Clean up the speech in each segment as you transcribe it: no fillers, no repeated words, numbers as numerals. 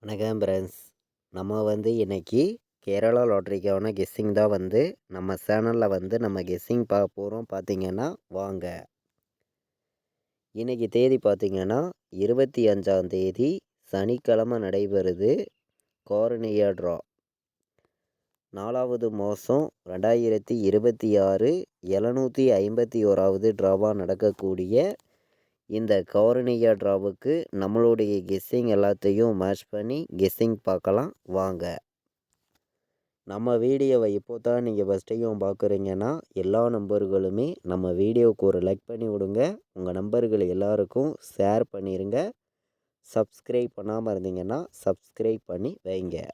வணக்கம் ஃப்ரெண்ட்ஸ். நம்ம இன்னைக்கு கேரளா லாட்ரிக்கான கெஸ்ஸிங் தான் நம்ம சேனலில் நம்ம கெஸ்ஸிங் பார்க்க போகிறோம். பார்த்தீங்கன்னா வாங்க. இன்னைக்கு தேதி பார்த்தீங்கன்னா 25ஆம் தேதி சனிக்கிழமை நடைபெறுது. கார்னியா ட்ரா 4வது மாதம் 2026 751வது ட்ராவாக நடக்கக்கூடிய இந்த கார்னியா ட்ராவுக்கு நம்மளுடைய கெஸ்ஸிங் எல்லாத்தையும் மேட்ச் பண்ணி கெஸ்ஸிங் பார்க்கலாம் வாங்க. நம்ம வீடியோவை இப்போ தான் நீங்கள் ஃபஸ்ட் டைம் பார்க்குறீங்கன்னா எல்லா நம்பர்களுமே நம்ம வீடியோவுக்கு ஒரு லைக் பண்ணி விடுங்க. உங்கள் நம்பர்கள் எல்லாருக்கும் ஷேர் பண்ணிடுங்க. சப்ஸ்கிரைப் பண்ணாமல் இருந்தீங்கன்னா சப்ஸ்கிரைப் பண்ணி வைங்க.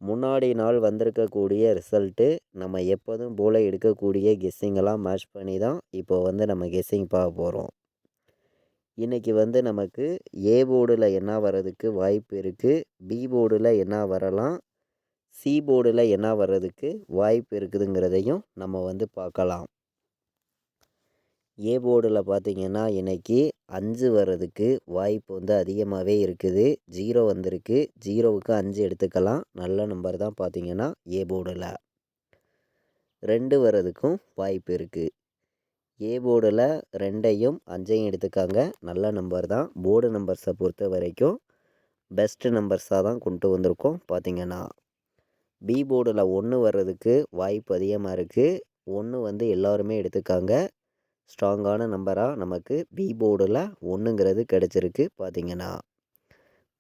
முன்னாடி நாள் வந்திருக்கக்கூடிய ரிசல்ட்டு நம்ம எப்போதும் போல் எடுக்கக்கூடிய கெஸ்ஸிங்கெல்லாம் மேட்ச் பண்ணி தான் இப்போ நம்ம கெஸ்ஸிங் பார்க்க போகிறோம். இன்றைக்கி நமக்கு ஏ போர்டில் என்ன வர்றதுக்கு வாய்ப்பு இருக்குது, பி போர்டில் என்ன வரலாம், சி போர்டில் என்ன வர்றதுக்கு வாய்ப்பு இருக்குதுங்கிறதையும் நம்ம பார்க்கலாம். ஏ போர்டில் பார்த்திங்கன்னா இன்றைக்கி 5 வர்றதுக்கு வாய்ப்பு அதிகமாகவே இருக்குது. 0 வந்திருக்கு. 0க்கு 5 எடுத்துக்கலாம். நல்ல நம்பர் தான் பார்த்திங்கன்னா ஏ போர்டில். 2 வர்றதுக்கும் வாய்ப்பு இருக்குது. ஏ போர்டில் 2ஐயும் 5ஐயும் எடுத்துக்காங்க. நல்ல நம்பர் தான். போர்டு நம்பர்ஸை பொறுத்த வரைக்கும் பெஸ்ட்டு நம்பர்ஸாக தான் கொண்டு வந்திருக்கோம். பார்த்திங்கன்னா பி போர்டில் 1 வர்றதுக்கு வாய்ப்பு அதிகமாக இருக்குது. 1 எல்லாருமே எடுத்துக்காங்க. ஸ்ட்ராங்கான நம்பராக நமக்கு பி போர்டில் 1ங்கிறது கிடச்சிருக்கு. பார்த்திங்கன்னா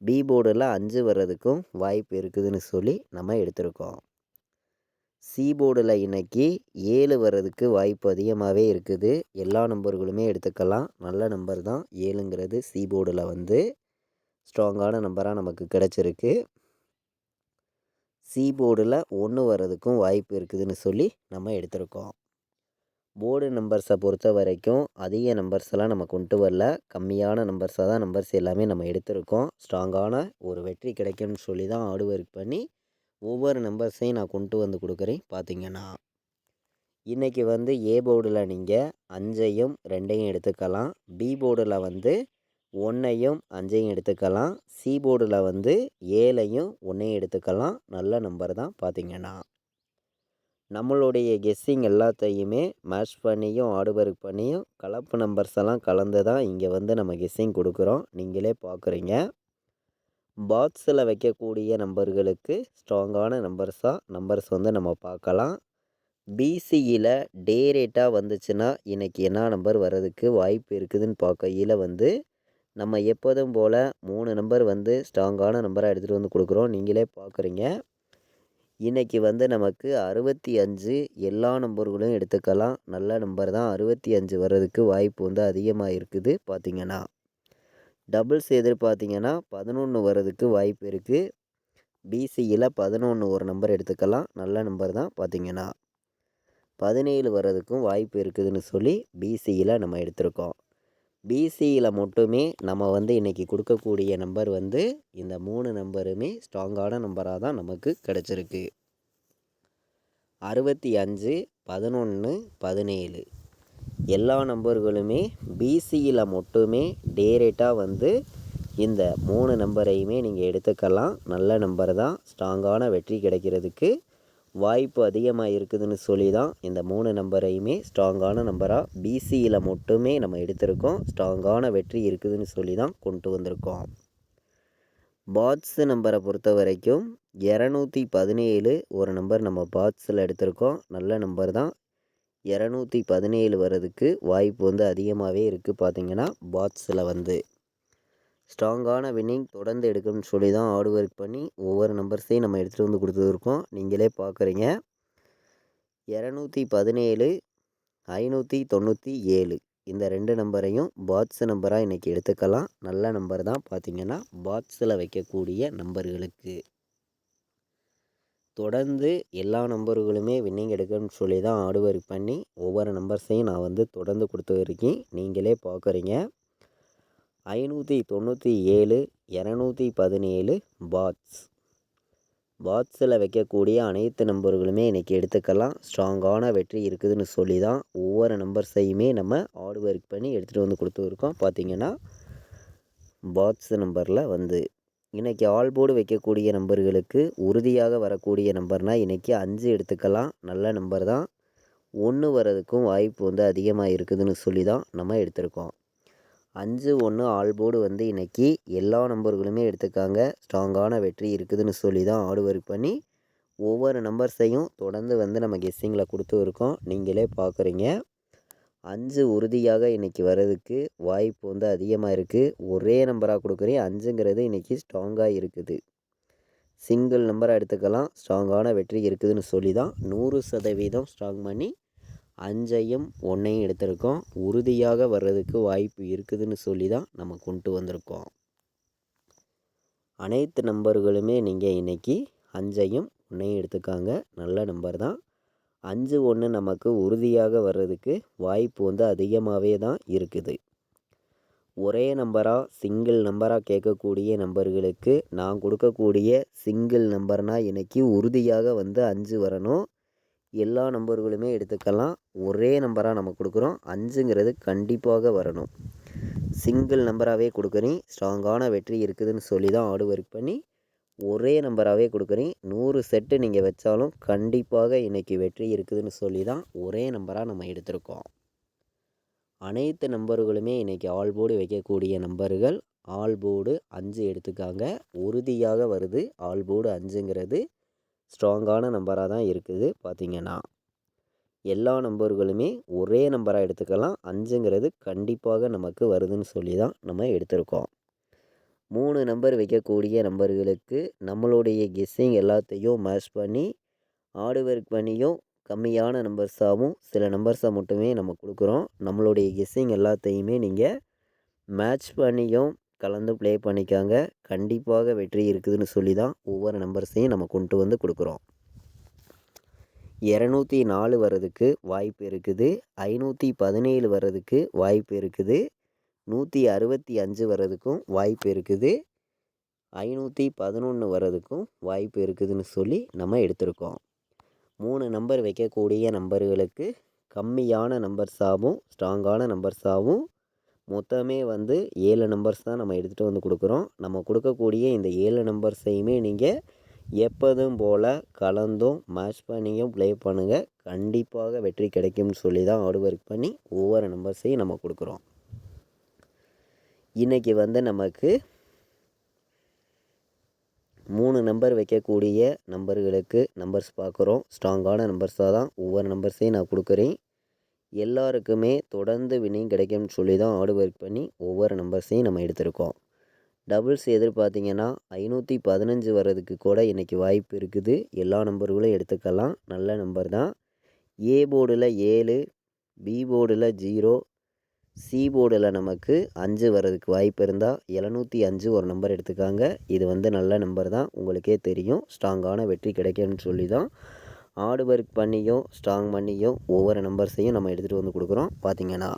பி போர்டில் 5 வர்றதுக்கும் வாய்ப்பு இருக்குதுன்னு சொல்லி நம்ம எடுத்திருக்கோம். சி போர்டில் இன்றைக்கி 7 வர்றதுக்கு வாய்ப்பு அதிகமாகவே இருக்குது. எல்லா நம்பர்களுமே எடுத்துக்கலாம். நல்ல நம்பர் தான் 7ங்கிறது. சி போர்டில் ஸ்ட்ராங்கான நம்பராக நமக்கு கிடச்சிருக்கு. சி போர்டில் 1 வர்றதுக்கும் வாய்ப்பு இருக்குதுன்னு சொல்லி நம்ம எடுத்திருக்கோம். போர்டு நம்பர்ஸை பொறுத்த வரைக்கும் அதிக நம்பர்ஸ் எல்லாம் நம்ம கொண்டு வரல. கம்மியான நம்பர்ஸாக தான் நம்பர்ஸ் எல்லாமே நம்ம எடுத்திருக்கோம். ஸ்ட்ராங்கான ஒரு வெற்றி கிடைக்கும்னு சொல்லி தான் ஹார்ட் ஒர்க் பண்ணி ஒவ்வொரு நம்பர்ஸையும் நான் கொண்டு வந்து கொடுக்குறேன். பார்த்திங்கன்னா இன்றைக்கி ஏ போர்டில் நீங்கள் 5ஐயும் 2ஐயும் எடுத்துக்கலாம். பி போர்டில் 1ஐயும் 5ஐயும் எடுத்துக்கலாம். சி போர்டில் 7ஐயும் 1ஐயும் எடுத்துக்கலாம். நல்ல நம்பர் தான். பார்த்திங்கன்னா நம்மளுடைய கெஸ்ஸிங் எல்லாத்தையுமே மேட்ச் பண்ணியும் ஹார்ட் ஒர்க் பண்ணியும் கலப்பு நம்பர்ஸ் எல்லாம் கலந்து தான் இங்கே நம்ம கெஸ்ஸிங் கொடுக்குறோம். நீங்களே பார்க்குறீங்க. பாக்ஸில் வைக்கக்கூடிய நம்பர்களுக்கு ஸ்ட்ராங்கான நம்பர்ஸ் நம்ம பார்க்கலாம். பிசியில் டே ரேட்டாக வந்துச்சுன்னா இன்றைக்கி என்ன நம்பர் வர்றதுக்கு வாய்ப்பு இருக்குதுன்னு பார்க்கையில் நம்ம எப்போதும் போல் 3 நம்பர் ஸ்ட்ராங்கான நம்பராக எடுத்துகிட்டு கொடுக்குறோம். நீங்களே பார்க்குறீங்க. இன்றைக்கி நமக்கு 65 எல்லா நம்பர்களும் எடுத்துக்கலாம். நல்ல நம்பர் தான். 65 வர்றதுக்கு வாய்ப்பு அதிகமாக இருக்குது. பார்த்திங்கன்னா டபுள்ஸ் எதிர்பார்த்திங்கன்னா 11 வர்றதுக்கு வாய்ப்பு இருக்குது. பிசியில் 11 ஒரு நம்பர் எடுத்துக்கலாம். நல்ல நம்பர் தான். பார்த்திங்கன்னா 17 வர்றதுக்கும் வாய்ப்பு இருக்குதுன்னு சொல்லி பிசியில் நம்ம எடுத்திருக்கோம். பிசியில் மட்டுமே நம்ம இன்றைக்கி கொடுக்கக்கூடிய நம்பர் இந்த 3 நம்பருமே ஸ்ட்ராங்கான நம்பராக தான் நமக்கு கிடச்சிருக்கு. 65 11 17 எல்லா நம்பர்களுமே பிசியில் மட்டுமே டே ரேட்டாக இந்த 3 நம்பரையுமே நீங்கள் எடுத்துக்கலாம். நல்ல நம்பர் தான். ஸ்ட்ராங்கான வெற்றி கிடைக்கிறதுக்கு வாய்ப்பு அதிகமாக இருக்குதுன்னு சொல்லி தான் இந்த 3 நம்பரையுமே ஸ்ட்ராங்கான நம்பராக பிசியில் மட்டுமே நம்ம எடுத்திருக்கோம். ஸ்ட்ராங்கான வெற்றி இருக்குதுன்னு சொல்லி தான் கொண்டு வந்திருக்கோம். பாட்ஸ் நம்பரை பொறுத்த வரைக்கும் 217 ஒரு நம்பர் நம்ம பாட்ஸில் எடுத்திருக்கோம். நல்ல நம்பர் தான். 217 வர்றதுக்கு வாய்ப்பு அதிகமாகவே இருக்குது. பார்த்திங்கன்னா பாட்ஸில் ஸ்ட்ராங்கான வின்னிங் தொடர்ந்து எடுக்கணும்னு சொல்லி தான் ஹார்ட் ஒர்க் பண்ணி ஒவ்வொரு நம்பர்ஸையும் நம்ம எடுத்துகிட்டு கொடுத்துருக்கோம். நீங்களே பார்க்குறீங்க. 217 597 இந்த 2 நம்பரையும் பாட்ஸ் நம்பராக இன்றைக்கி எடுத்துக்கலாம். நல்ல நம்பர் தான். பார்த்திங்கன்னா பாட்ஸில் வைக்கக்கூடிய நம்பர்களுக்கு தொடர்ந்து எல்லா நம்பர்களுமே வின்னிங் எடுக்கணும்னு சொல்லி தான் ஹார்ட் ஒர்க் பண்ணி ஒவ்வொரு நம்பர்ஸையும் நான் தொடர்ந்து கொடுத்துருக்கேன். நீங்களே பார்க்குறீங்க. 597 217 பாட்ஸில் வைக்கக்கூடிய அனைத்து நம்பர்களுமே இன்றைக்கி எடுத்துக்கலாம். ஸ்ட்ராங்கான வெற்றி இருக்குதுன்னு சொல்லி தான் ஒவ்வொரு நம்பர்ஸையுமே நம்ம ஹார்ட் ஒர்க் பண்ணி எடுத்துகிட்டு கொடுத்துருக்கோம். பார்த்திங்கன்னா பாட்ஸ் நம்பரில் இன்றைக்கி ஆல் போர்டு வைக்கக்கூடிய நம்பர்களுக்கு உறுதியாக வரக்கூடிய நம்பர்னால் இன்றைக்கி 5 எடுத்துக்கலாம். நல்ல நம்பர் தான். 1 வர்றதுக்கும் வாய்ப்பு வந்து அதிகமாக இருக்குதுன்னு சொல்லி தான் நம்ம எடுத்திருக்கோம். 5, 1 ஆல் போர்டு வந்து இன்றைக்கி எல்லா நம்பர்களுமே எடுத்துக்காங்க. ஸ்ட்ராங்கான வெற்றி இருக்குதுன்னு சொல்லி தான் ஆர்டு ஒர்க் பண்ணி ஒவ்வொரு நம்பர்ஸையும் தொடர்ந்து வந்து நம்ம கெஸ்ஸிங்கில் கொடுத்து இருக்கோம். நீங்களே பார்க்குறீங்க. 5 உறுதியாக இன்றைக்கி வர்றதுக்கு வாய்ப்பு வந்து அதிகமாக இருக்குது. ஒரே நம்பராக கொடுக்குறேன். 5ங்கிறது இன்றைக்கி ஸ்ட்ராங்காக இருக்குது. சிங்கிள் நம்பராக எடுத்துக்கலாம். ஸ்ட்ராங்கான வெற்றி இருக்குதுன்னு சொல்லி தான் 100% ஸ்ட்ராங் பண்ணி 5ஐயும் 1ஐயும் எடுத்திருக்கோம். உறுதியாக வர்றதுக்கு வாய்ப்பு இருக்குதுன்னு சொல்லி தான் நம்ம கொண்டு வந்திருக்கோம். அனைத்து நம்பர்களுமே நீங்கள் இன்றைக்கி 5ஐயும் 1ஐயும் எடுத்துக்காங்க. நல்ல நம்பர் தான். 5, 1 நமக்கு உறுதியாக வர்றதுக்கு வாய்ப்பு வந்து அதிகமாகவே தான் இருக்குது. ஒரே நம்பராக சிங்கிள் நம்பராக கேட்கக்கூடிய நம்பர்களுக்கு நான் கொடுக்கக்கூடிய சிங்கிள் நம்பர்னால் இன்றைக்கி உறுதியாக வந்து 5 வரணும். எல்லா நம்பர்களுமே எடுத்துக்கலாம். ஒரே நம்பராக நம்ம கொடுக்குறோம். 5ங்கிறது கண்டிப்பாக வரணும். சிங்கிள் நம்பராகவே கொடுக்குறேன். ஸ்ட்ராங்கான வெற்றி இருக்குதுன்னு சொல்லி தான் ஆர்டு ஒர்க் பண்ணி ஒரே நம்பராகவே கொடுக்குறேன். 100 செட்டு நீங்கள் வச்சாலும் கண்டிப்பாக இன்றைக்கி வெற்றி இருக்குதுன்னு சொல்லி தான் ஒரே நம்பராக நம்ம எடுத்திருக்கோம். அனைத்து நம்பர்களுமே இன்றைக்கி ஆல் போர்டு வைக்கக்கூடிய நம்பர்கள். ஆல் போர்டு 5 எடுத்துக்காங்க. உறுதியாக வருது. ஆல் போர்டு 5ங்கிறது ஸ்ட்ராங்கான நம்பராக தான் இருக்குது. பார்த்திங்கன்னா எல்லா நம்பர்களுமே ஒரே நம்பராக எடுத்துக்கலாம். 5ங்கிறது கண்டிப்பாக நமக்கு வருதுன்னு சொல்லி தான் நம்ம எடுத்திருக்கோம். 3 நம்பர் வைக்கக்கூடிய நம்பர்களுக்கு நம்மளுடைய கெஸ்ஸிங் எல்லாத்தையும் மேட்ச் பண்ணி ஆர்டு ஒர்க் பண்ணியும் கம்மியான நம்பர்ஸாகவும் சில நம்பர்ஸை மட்டுமே நம்ம கொடுக்குறோம். நம்மளுடைய கெஸ்ஸிங் எல்லாத்தையுமே நீங்கள் மேட்ச் பண்ணியும் கலந்து ப்ளே பண்ணிக்காங்க. கண்டிப்பாக வெற்றி இருக்குதுன்னு சொல்லி தான் ஒவ்வொரு நம்பர்ஸையும் நம்ம கொண்டு வந்து கொடுக்குறோம். 204 வர்றதுக்கு வாய்ப்பு இருக்குது. 517 வர்றதுக்கு வாய்ப்பு இருக்குது. 165 வர்றதுக்கும் வாய்ப்பு இருக்குது. 511 வர்றதுக்கும் வாய்ப்பு இருக்குதுன்னு சொல்லி நம்ம எடுத்திருக்கோம். 3 நம்பர் வைக்கக்கூடிய நம்பர்களுக்கு கம்மியான நம்பர்ஸாகவும் ஸ்ட்ராங்கான நம்பர்ஸாகவும் மொத்தமே வந்து 7 நம்பர்ஸ் தான் நம்ம எடுத்துகிட்டு வந்து கொடுக்குறோம். நம்ம கொடுக்கக்கூடிய இந்த 7 நம்பர்ஸையுமே நீங்கள் எப்போதும் போல் கலந்தும் மேட்ச் பண்ணியும் ப்ளே பண்ணுங்கள். கண்டிப்பாக வெற்றி கிடைக்கும்னு சொல்லி தான் ஆர்டு ஒர்க் பண்ணி ஒவ்வொரு நம்பர்ஸையும் நம்ம கொடுக்குறோம். இன்றைக்கி வந்து நமக்கு 3 நம்பர் வைக்கக்கூடிய நம்பர்களுக்கு நம்பர்ஸ் பார்க்குறோம். ஸ்ட்ராங்கான நம்பர்ஸாக தான் ஒவ்வொரு நம்பர்ஸையும் நான் கொடுக்குறேன். எல்லாருக்குமே தொடர்ந்து வின்னிங் கிடைக்கும்னு சொல்லி தான் ஆர்டு ஒர்க் பண்ணி ஒவ்வொரு நம்பர்ஸையும் நம்ம எடுத்திருக்கோம். டபுள்ஸ் எதிர்பார்த்திங்கன்னா 515 வர்றதுக்கு கூட இன்றைக்கி வாய்ப்பு இருக்குது. எல்லா நம்பர்களும் எடுத்துக்கலாம். நல்ல நம்பர் தான். ஏ போர்டில் 7, பி போர்டில் 0, சி போர்டில் நமக்கு 5 வர்றதுக்கு வாய்ப்பு இருந்தால் 705 ஒரு நம்பர் எடுத்துக்காங்க. இது வந்து நல்ல நம்பர் தான். உங்களுக்கே தெரியும். ஸ்ட்ராங்கான வெற்றி கிடைக்கும்னு சொல்லி தான் ஆர்டு ஒர்க் பண்ணியும் ஸ்ட்ராங் பண்ணியும் ஒவ்வொரு நம்பர்ஸையும் நம்ம எடுத்துகிட்டு வந்து கொடுக்குறோம். பார்த்திங்கன்னா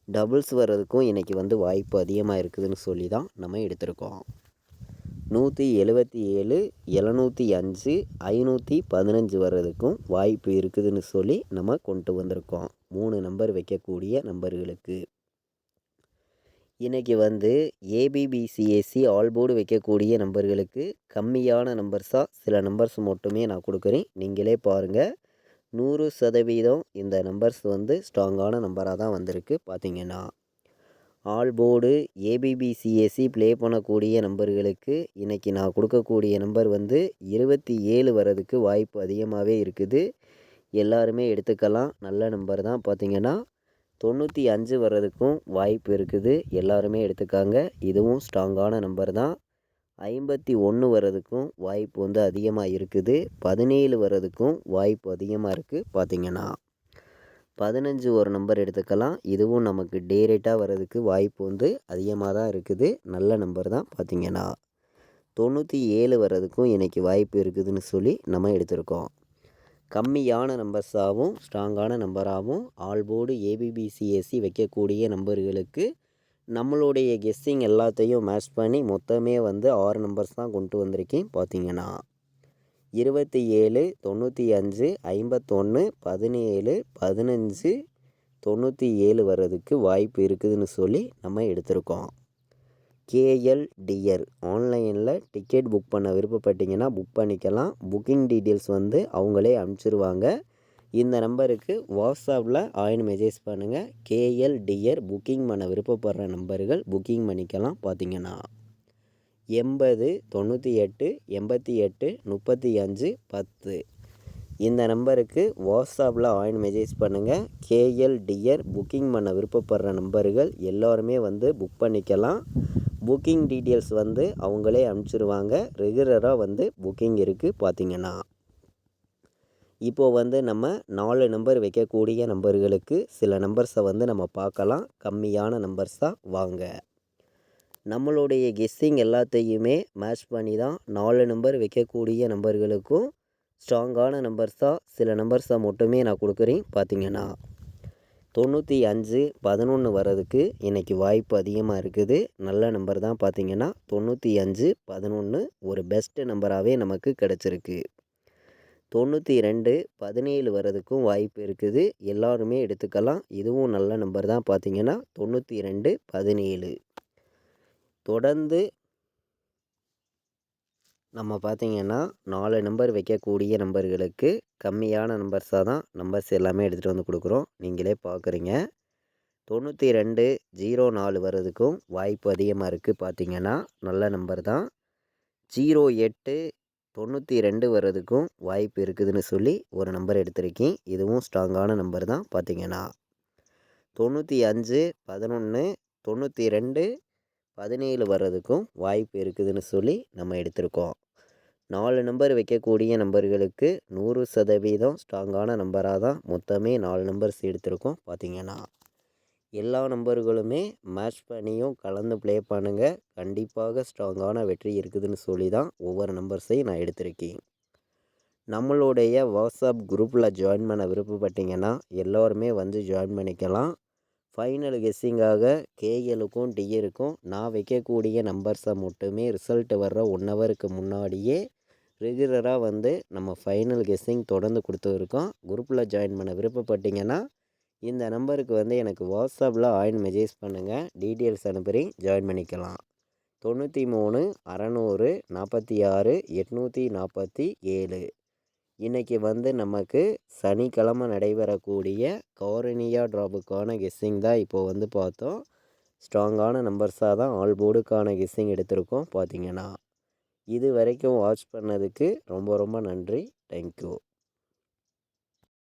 டபுள்ஸ் வர்றதுக்கும் இன்றைக்கி வந்து வாய்ப்பு அதிகமாக இருக்குதுன்னு சொல்லி தான் நம்ம எடுத்திருக்கோம். 177, 705, 515 வர்றதுக்கும் வாய்ப்பு இருக்குதுன்னு சொல்லி நம்ம கொண்டு வந்திருக்கோம். 3 நம்பர் வைக்கக்கூடிய நம்பர்களுக்கு இன்றைக்கி வந்து ஏபிபிசிஎஸ்சி ஆல் போர்டு வைக்கக்கூடிய நம்பர்களுக்கு கம்மியான நம்பர்ஸாக சில நம்பர்ஸ் மட்டுமே நான் கொடுக்குறேன். நீங்களே பாருங்கள். 100% இந்த நம்பர்ஸ் வந்து ஸ்ட்ராங்கான நம்பராக தான் வந்திருக்கு. பார்த்திங்கன்னா ஆல் போர்டு ஏபிபிசிஎஸ்சி ப்ளே பண்ணக்கூடிய நம்பர்களுக்கு இன்றைக்கி நான் கொடுக்கக்கூடிய நம்பர் வந்து 27 வர்றதுக்கு வாய்ப்பு அதிகமாகவே இருக்குது. எல்லாருமே எடுத்துக்கலாம். நல்ல நம்பர் தான். பார்த்திங்கன்னா 95 வர்றதுக்கும் வாய்ப்பு இருக்குது. எல்லாருமே எடுத்துக்காங்க. இதுவும் ஸ்ட்ராங்கான நம்பர் தான். 51 வர்றதுக்கும் வாய்ப்பு வந்து அதிகமாக இருக்குது. 17 வர்றதுக்கும் வாய்ப்பு அதிகமாக இருக்குது. பார்த்திங்கன்னா 15 ஒரு நம்பர் எடுத்துக்கலாம். இதுவும் நமக்கு டேரெக்டாக வர்றதுக்கு வாய்ப்பு வந்து அதிகமாக தான் இருக்குது. நல்ல நம்பர் தான். பார்த்திங்கன்னா 97 வர்றதுக்கும் இன்றைக்கி வாய்ப்பு இருக்குதுன்னு சொல்லி நம்ம எடுத்திருக்கோம். கம்மியான நம்பர்ஸாகவும் ஸ்ட்ராங்கான நம்பராகவும் ஆல் போர்டு ஏபிபிசிஎஸ்சி வைக்கக்கூடிய நம்பர்களுக்கு நம்மளுடைய கெஸ்ஸிங் எல்லாத்தையும் மேட்ச் பண்ணி மொத்தமே வந்து 6 நம்பர்ஸ் தான் கொண்டு வந்திருக்கேன். பார்த்திங்கன்னா 27, 95, 51, 17, 15, 97 வர்றதுக்கு வாய்ப்பு இருக்குதுன்னு சொல்லி நம்ம எடுத்திருக்கோம். கேஎல்டிஆர் ஆன்லைனில் டிக்கெட் புக் பண்ண விருப்பப்பட்டீங்கன்னா புக் பண்ணிக்கலாம். புக்கிங் டீட்டெயில்ஸ் வந்து அவங்களே அனுப்பிச்சிருவாங்க. இந்த நம்பருக்கு வாட்ஸ்அப்பில் மெசேஜ் பண்ணுங்கள். கேஎல்டிஆர் புக்கிங் பண்ண விருப்பப்படுற நம்பர்கள் புக்கிங் பண்ணிக்கலாம். பார்த்தீங்கன்னா 80 98 88 35 10 இந்த நம்பருக்கு வாட்ஸ்அப்பில் மெசேஜ் பண்ணுங்கள். கேஎல்டிஆர் புக்கிங் பண்ண விருப்பப்படுற நம்பர்கள் எல்லோருமே வந்து புக் பண்ணிக்கலாம். புக்கிங் டீட்டெயில்ஸ் வந்து அவங்களே அனுப்பிச்சிருவாங்க. ரெகுலராக வந்து புக்கிங் இருக்குது. பார்த்தீங்கன்னா இப்போது வந்து நம்ம 4 நம்பர் வைக்கக்கூடிய நம்பர்களுக்கு சில நம்பர்ஸை வந்து நம்ம பார்க்கலாம். கம்மியான நம்பர்ஸாக வாங்க. நம்மளுடைய கெஸ்ஸிங் எல்லாத்தையுமே மேட்ச் பண்ணி தான் 4 நம்பர் வைக்கக்கூடிய நம்பர்களுக்கும் ஸ்ட்ராங்கான நம்பர்ஸாக சில நம்பர்ஸை மட்டுமே நான் கொடுக்குறேன். பார்த்தீங்கன்னா 95 11 வர்றதுக்கு இன்றைக்கி வாய்ப்பு அதிகமாக இருக்குது. நல்ல நம்பர் தான். பார்த்தீங்கன்னா 95 11 ஒரு பெஸ்ட் நம்பராகவே நமக்கு கிடச்சிருக்கு. 92 17 வர்றதுக்கும் வாய்ப்பு இருக்குது. எல்லாருமே எடுத்துக்கலாம். இதுவும் நல்ல நம்பர் தான். பார்த்தீங்கன்னா 92 17 தொடர்ந்து நம்ம பார்த்தீங்கன்னா 4 நம்பர் வைக்கக்கூடிய நம்பர்களுக்கு கம்மியான நம்பர்ஸாக தான் நம்பர்ஸ் எல்லாமே எடுத்துகிட்டு வந்து கொடுக்குறோம். நீங்களே பார்க்குறீங்க. 92 04 வர்றதுக்கும் வாய்ப்பு அதிகமாக இருக்குது. பார்த்தீங்கன்னா நல்ல நம்பர் தான். 08 92 வர்றதுக்கும் வாய்ப்பு இருக்குதுன்னு சொல்லி ஒரு நம்பர் எடுத்திருக்கேன். இதுவும் ஸ்ட்ராங்கான நம்பர் தான். பார்த்தீங்கன்னா 95 11 92 17 வர்றதுக்கும் வாய்ப்பு இருக்குதுன்னு சொல்லி நம்ம எடுத்திருக்கோம். 4 நம்பர் வைக்கக்கூடிய நம்பர்களுக்கு 100% ஸ்ட்ராங்கான நம்பராக தான் மொத்தமே 4 நம்பர்ஸ் எடுத்திருக்கோம். பார்த்தீங்கன்னா எல்லா நம்பர்களுமே மேட்ச் பண்ணியும் கலந்து ப்ளே பண்ணுங்கள். கண்டிப்பாக ஸ்ட்ராங்கான வெற்றி இருக்குதுன்னு சொல்லி தான் ஒவ்வொரு நம்பர்ஸையும் நான் எடுத்திருக்கேன். நம்மளுடைய வாட்ஸ்அப் குரூப்பில் ஜாயின் பண்ண விருப்பப்பட்டீங்கன்னா எல்லோருமே வந்து ஜாயின் பண்ணிக்கலாம். ஃபைனல் கெஸ்ஸிங்காக கேஎலுக்கும் டிஆருக்கும் நான் வைக்கக்கூடிய நம்பர்ஸை மட்டுமே ரிசல்ட் வர்ற 1 ஹவருக்கு முன்னாடியே ரெகுலராக வந்து நம்ம ஃபைனல் கெஸ்ஸிங் தொடர்ந்து கொடுத்துருக்கோம். குரூப்பில் ஜாயின் பண்ண விருப்பப்பட்டீங்கன்னா இந்த நம்பருக்கு வந்து எனக்கு வாட்ஸ்அப்பில் மெசேஜ் பண்ணுங்கள். டீட்டெயில்ஸ் அனுப்புகிறேன். ஜாயின் பண்ணிக்கலாம். 93 600 46 847 இன்றைக்கி வந்து நமக்கு சனிக்கிழமை நடைபெறக்கூடிய கௌரனியா ட்ராப்புக்கான கெஸ்ஸிங் தான் இப்போது வந்து பார்த்தோம். ஸ்ட்ராங்கான நம்பர்ஸாக தான் ஆல் போர்டுக்கான கெஸ்ஸிங் எடுத்திருக்கோம். பார்த்தீங்கன்னா இது வரைக்கும் வாட்ச் பண்ணதுக்கு ரொம்ப ரொம்ப நன்றி. தேங்க்யூ.